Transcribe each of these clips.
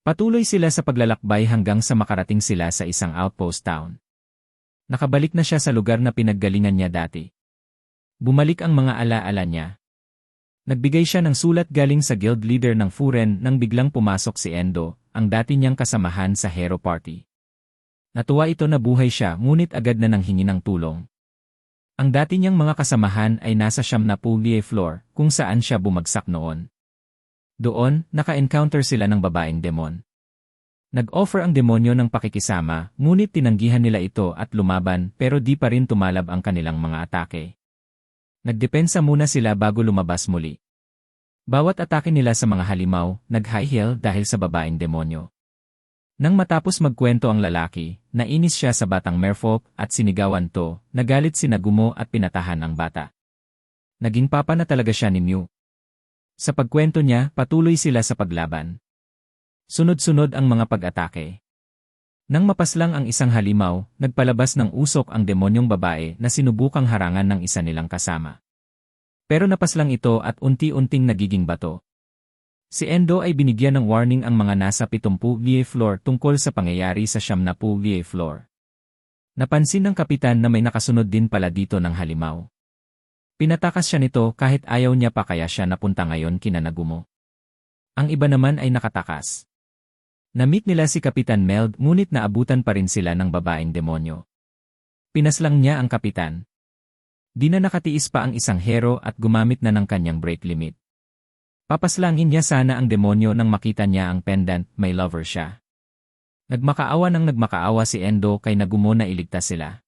Patuloy sila sa paglalakbay hanggang sa makarating sila sa isang outpost town. Nakabalik na siya sa lugar na pinaggalingan niya dati. Bumalik ang mga alaala niya. Nagbigay siya ng sulat galing sa guild leader ng Furen nang biglang pumasok si Endo, ang dati niyang kasamahan sa hero party. Natuwa ito na buhay siya ngunit agad na nanghingi ng tulong. Ang dati niyang mga kasamahan ay nasa siyam na Poulier floor kung saan siya bumagsak noon. Doon, naka-encounter sila ng babaeng demon. Nag-offer ang demonyo ng pakikisama, ngunit tinanggihan nila ito at lumaban pero di pa rin tumalab ang kanilang mga atake. Nagdepensa muna sila bago lumabas muli. Bawat atake nila sa mga halimaw, nag-high heal dahil sa babaeng demonyo. Nang matapos magkwento ang lalaki, nainis siya sa batang merfolk at sinigawan to, nagalit si Nagumo at pinatahan ang bata. Naging papa na talaga siya ni Mew. Sa pagkwento niya, patuloy sila sa paglaban. Sunod-sunod ang mga pag-atake. Nang mapaslang ang isang halimaw, nagpalabas ng usok ang demonyong babae na sinubukang harangan ng isa nilang kasama. Pero napaslang ito at unti-unting nagiging bato. Si Endo ay binigyan ng warning ang mga nasa 70 floor tungkol sa pangyayari sa 90 floor. Napansin ng kapitan na may nakasunod din pala dito ng halimaw. Pinatakas siya nito kahit ayaw niya pa kaya siya napunta ngayon kina Nagumo. Ang iba naman ay nakatakas. Na-meet nila si Kapitan Meld ngunit naabutan pa rin sila ng babaeng demonyo. Pinaslang niya ang kapitan. Di na nakatiis pa ang isang hero at gumamit na ng kanyang break limit. Papaslangin niya sana ang demonyo nang makita niya ang pendant, may lover siya. Nagmakaawa si Endo kay Nagumo na iligtas sila.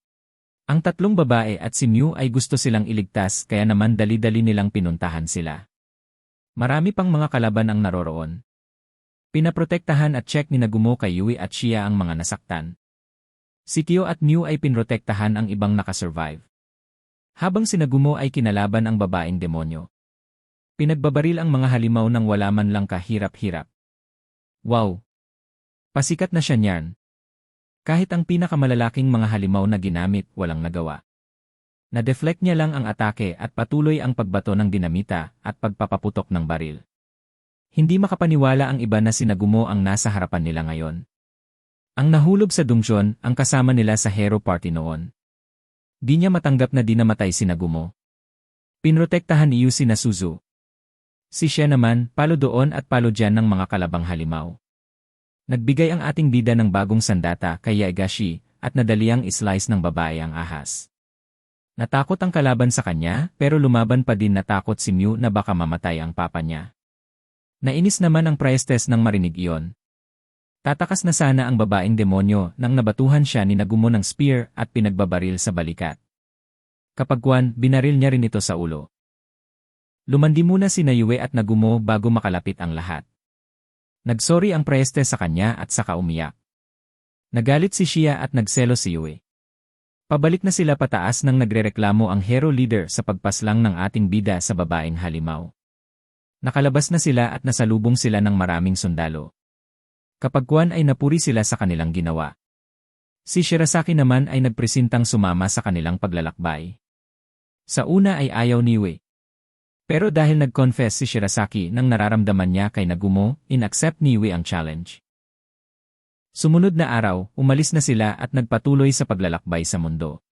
Ang tatlong babae at si Mew ay gusto silang iligtas kaya naman dali-dali nilang pinuntahan sila. Marami pang mga kalaban ang naroroon. Pinaprotektahan at check ni Nagumo kay Yui at Shia ang mga nasaktan. Si Kyo at Mew ay pinrotektahan ang ibang nakasurvive. Habang si Nagumo ay kinalaban ang babaeng demonyo. Pinagbabaril ang mga halimaw nang wala man lang kahirap-hirap. Wow! Pasikat na siya niyan. Kahit ang pinakamalalaking mga halimaw na ginamit, walang nagawa. Na-deflect niya lang ang atake at patuloy ang pagbato ng dinamita at pagpapaputok ng baril. Hindi makapaniwala ang iba na si Nagumo ang nasa harapan nila ngayon. Ang nahulog sa dungeon, ang kasama nila sa hero party noon. Di niya matanggap na di namatay si Nagumo. Pinrotektahan ni Yu si Nasuzu. Si Shia naman, palo doon at palo dyan ng mga kalabang halimaw. Nagbigay ang ating bida ng bagong sandata kay Yaegashi at nadaliang islice ng babae ang ahas. Natakot ang kalaban sa kanya pero lumaban pa din natakot si Mew na baka mamatay ang papa niya. Nainis naman ang priestess nang marinig iyon. Tatakas na sana ang babaeng demonyo nang nabatuhan siya ni Nagumo ng spear at pinagbabaril sa balikat. Kapagwan, binaril niya rin ito sa ulo. Lumandi muna si Yue at Nagumo bago makalapit ang lahat. Nagsorry ang priestess sa kanya at saka umiyak. Nagalit si Shia at nagselo si Yue. Pabalik na sila pataas nang nagrereklamo ang hero leader sa pagpaslang ng ating bida sa babaeng halimaw. Nakalabas na sila at nasalubong sila ng maraming sundalo. Kapagkuan ay napuri sila sa kanilang ginawa. Si Shirasaki naman ay nagpresintang sumama sa kanilang paglalakbay. Sa una ay ayaw ni Yue. Pero dahil nag-confess si Shirasaki nang nararamdaman niya kay Nagumo, in-accept ni Yue ang challenge. Sumunod na araw, umalis na sila at nagpatuloy sa paglalakbay sa mundo.